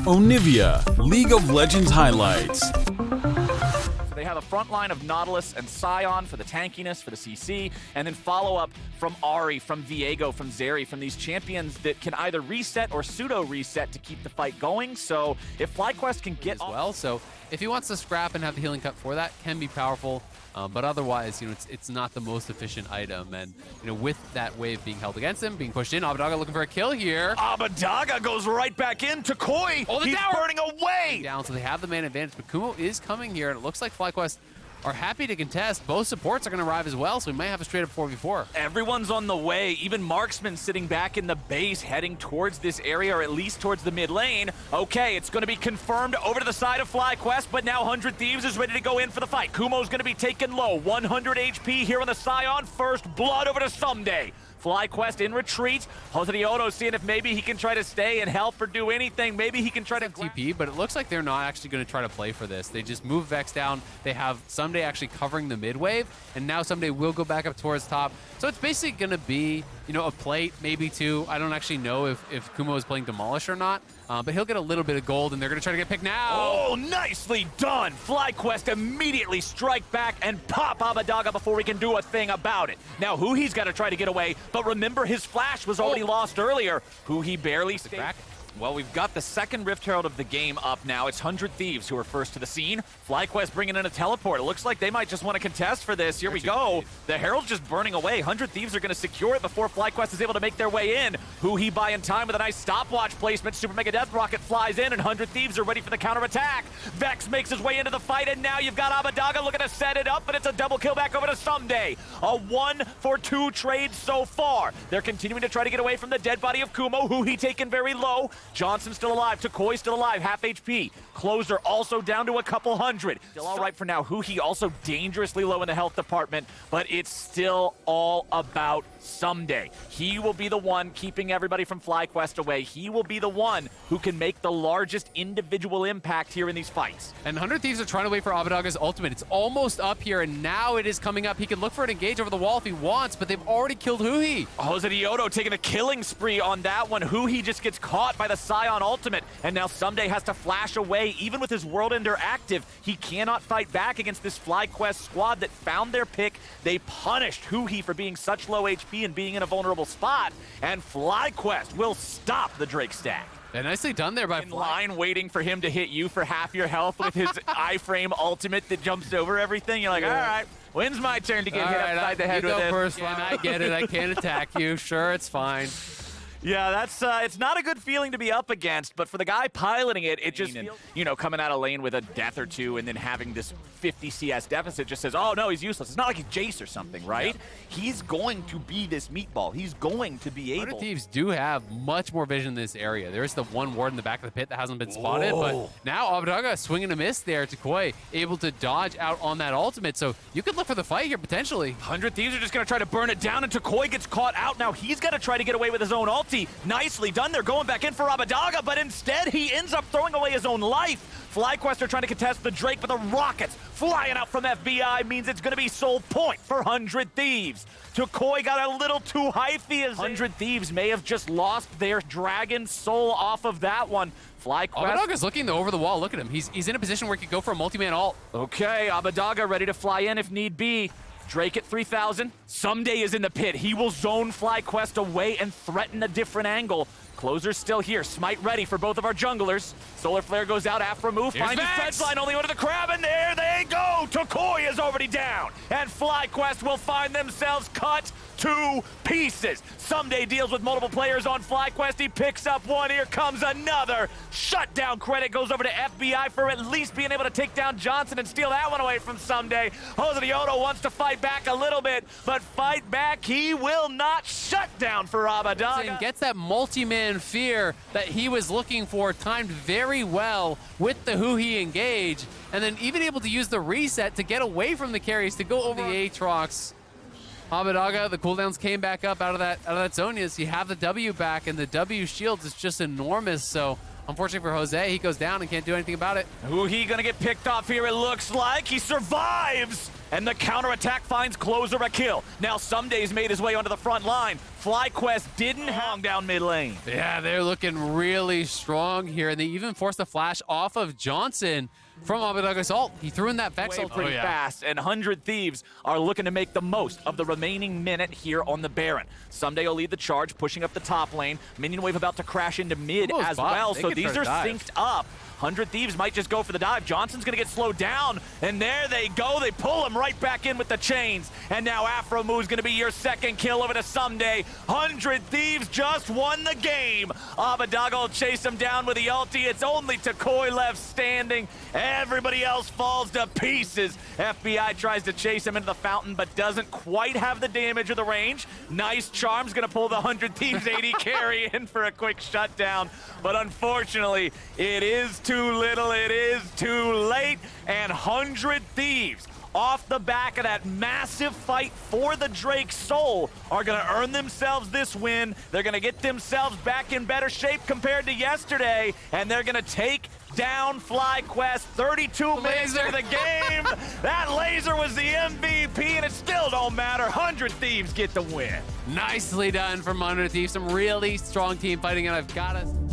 Onivia, League of Legends highlights. They have a front line of Nautilus and Scion for the tankiness, for the CC, and then follow up from Ahri, from Viego, from Zeri, from these champions that can either reset or pseudo-reset to keep the fight going. So if FlyQuest can get as well, so if he wants to scrap and have the healing cut for that, can be powerful. But otherwise, it's not the most efficient item. And, with that wave being held against him, being pushed in, Abbedagga looking for a kill here. Abbedagga goes right back into Koi. Oh, the He's tower burning away. Down, so they have the man advantage. But Kumo is coming here, and it looks like FlyQuest are happy to contest. Both supports are going to arrive as well, so we might have a straight-up 4v4. Everyone's on the way. Even Marksman sitting back in the base, heading towards this area, or at least towards the mid lane. Okay, it's going to be confirmed over to the side of FlyQuest, but now 100 Thieves is ready to go in for the fight. Kumo's going to be taken low. 100 HP here on the Scion. First blood over to Someday. FlyQuest in retreat. Jose seeing if maybe he can try to stay and help or do anything. Maybe he can try to TP, but it looks like they're not actually going to try to play for this. They just move Vex down. They have Someday actually covering the mid wave, and now Someday will go back up towards top. So it's basically going to be, a plate, maybe two. I don't actually know if Kumo is playing Demolish or not, but he'll get a little bit of gold, and they're going to try to get picked now. Oh, nicely done. FlyQuest immediately strike back and pop Abbedagga before he can do a thing about it. Now, Huhi's got to try to get away, but remember his flash was already lost earlier. Huhi barely stayed back. Well, we've got the second Rift Herald of the game up now. It's 100 Thieves who are first to the scene. FlyQuest bringing in a teleport. It looks like they might just want to contest for this. Here we go. The Herald's just burning away. 100 Thieves are going to secure it before FlyQuest is able to make their way in. Huhi buying time with a nice stopwatch placement. Super Mega Death Rocket flies in, and 100 Thieves are ready for the counterattack. Vex makes his way into the fight, and now you've got Abbedagga looking to set it up, but it's a double kill back over to Someday. A 1-for-2 trade so far. They're continuing to try to get away from the dead body of Kumo. Huhi taken very low. Johnson still alive. Takoi still alive. Half HP. Closer also down to a couple hundred. Still all right for now. Huhi also dangerously low in the health department, but it's still all about Someday. He will be the one keeping everybody from FlyQuest away. He will be the one who can make the largest individual impact here in these fights. And 100 Thieves are trying to wait for Abbedagga's ultimate. It's almost up here, and now it is coming up. He can look for an engage over the wall if he wants, but they've already killed Huhi. Jose taking a killing spree on that one. Huhi just gets caught by the Scion ultimate, and now Someday has to flash away. Even with his World Ender active, he cannot fight back against this FlyQuest squad that found their pick. They punished Huhi for being such low HP and being in a vulnerable spot, and FlyQuest will stop the Drake stack. And nicely done there by in line waiting for him to hit you for half your health with his iframe ultimate that jumps over everything. You're like, all right, when's my turn to get hit upside the head with this? First one, I get it. I can't attack you. Sure, it's fine. Yeah, that's it's not a good feeling to be up against, but for the guy piloting it, it just feels, coming out of lane with a death or two and then having this 50 CS deficit just says, oh no, he's useless. It's not like he's Jace or something, right? Yeah. He's going to be this meatball. He's going to be able. 100 Thieves do have much more vision in this area. There's the one ward in the back of the pit that hasn't been spotted, but now Abbedagga swinging a miss there to Koi, able to dodge out on that ultimate, so you could look for the fight here potentially. 100 Thieves are just going to try to burn it down, and Koi gets caught out. Now he's got to try to get away with his own ulti. Nicely done. They're going back in for Abbedagga, but instead he ends up throwing away his own life. FlyQuest are trying to contest the Drake, but the rockets flying out from FBI means it's going to be soul point for 100 Thieves. Takoi got a little too hyphy as 100 Thieves may have just lost their dragon soul off of that one. FlyQuest. Abbedagga's looking over the wall. Look at him. He's in a position where he could go for a multi-man ult. Okay, Abbedagga ready to fly in if need be. Drake at 3,000. Someday is in the pit. He will zone FlyQuest away and threaten a different angle. Closer's still here. Smite ready for both of our junglers. Solar Flare goes out after a move. Finds his fence line only under the crab, and there they go. Takoi is already down. And FlyQuest will find themselves cut to pieces. Someday deals with multiple players on FlyQuest. He picks up one. Here comes another. Shutdown credit goes over to FBI for at least being able to take down Johnson and steal that one away from Someday. Jose wants to fight back a little bit, but fight back he will not. Shut down for Abbedagga. And gets that multi-man fear that he was looking for, timed very well with the Huhi engage, and then even able to use the reset to get away from the carries to go over the Aatrox. Abbedagga, the cooldowns came back up out of that zone. Yes, you have the W back, and the W shield is just enormous. So unfortunately for Jose, he goes down and can't do anything about it. Huhi gonna get picked off here, it looks like. He survives! And the counterattack finds Closer a kill. Now Somedays made his way onto the front line. FlyQuest didn't hang down mid lane. Yeah, they're looking really strong here, and they even forced a flash off of Johnson from Abadaga's ult. He threw in that Vex ult Pretty fast, and 100 Thieves are looking to make the most of the remaining minute here on the Baron. Someday will lead the charge, pushing up the top lane. Minion wave about to crash into mid as well, so these are synced up. 100 Thieves might just go for the dive. Johnson's gonna get slowed down, and there they go. They pull him right back in with the chains, and now Afro Moo's gonna be your second kill over to Someday. 100 Thieves just won the game. Abadaga will chase him down with the ulti. It's only Takoi left standing. Everybody else falls to pieces. FBI tries to chase him into the fountain, but doesn't quite have the damage or the range. Nice charm's gonna pull the 100 Thieves 80 carry in for a quick shutdown, but unfortunately, it is too little, it is too late, and 100 Thieves, off the back of that massive fight for the Drake's soul, are going to earn themselves this win. They're going to get themselves back in better shape compared to yesterday, and they're going to take down FlyQuest 32 minutes into the game. That laser was the MVP, and it still don't matter. 100 Thieves get the win. Nicely done from 100 Thieves. Some really strong team fighting, and I've got to